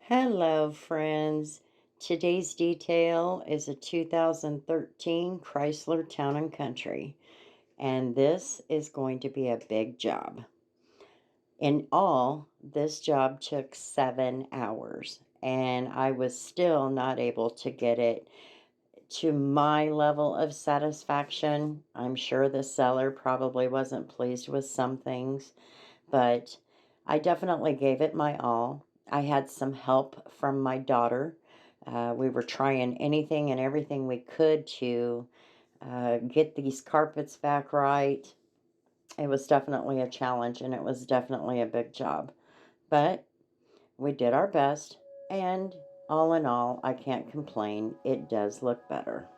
Hello, friends. Today's detail is a 2013 Chrysler Town Country, and this is going to be a big job. In all, this job took 7 hours, and I was still not able to get it to my level of satisfaction. I'm sure the seller probably wasn't pleased with some things, but I definitely gave it my all. I had some help from my daughter. We were trying anything and everything we could to get these carpets back right. It was definitely a challenge and it was definitely a big job. But we did our best, and all in all, I can't complain. It does look better.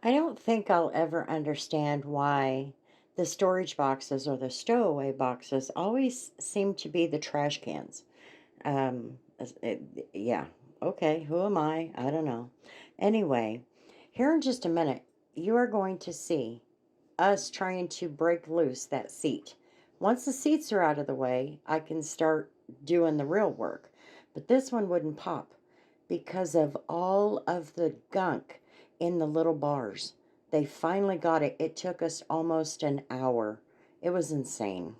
I don't think I'll ever understand why The storage boxes or the stowaway boxes always seem to be the trash cans. Yeah, okay, who am I? I don't know. Anyway, here in just a minute, you are going to see us trying to break loose that seat. Once the seats are out of the way, I can start doing the real work. But this one wouldn't pop because of all of the gunk in the little bars. They finally got it. It took us almost an hour. It was insane.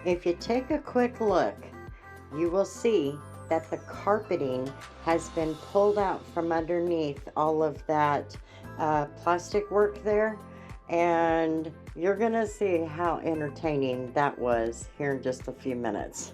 If you take a quick look, you will see that the carpeting has been pulled out from underneath all of that plastic work there. And you're going to see how entertaining that was here in just a few minutes.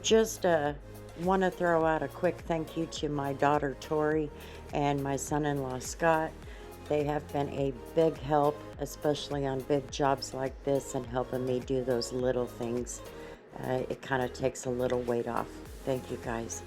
Just want to throw out a quick thank you to my daughter Tori and my son-in-law Scott. They have been a big help, especially on big jobs like this, and helping me do those little things. It kind of takes a little weight off. Thank you guys.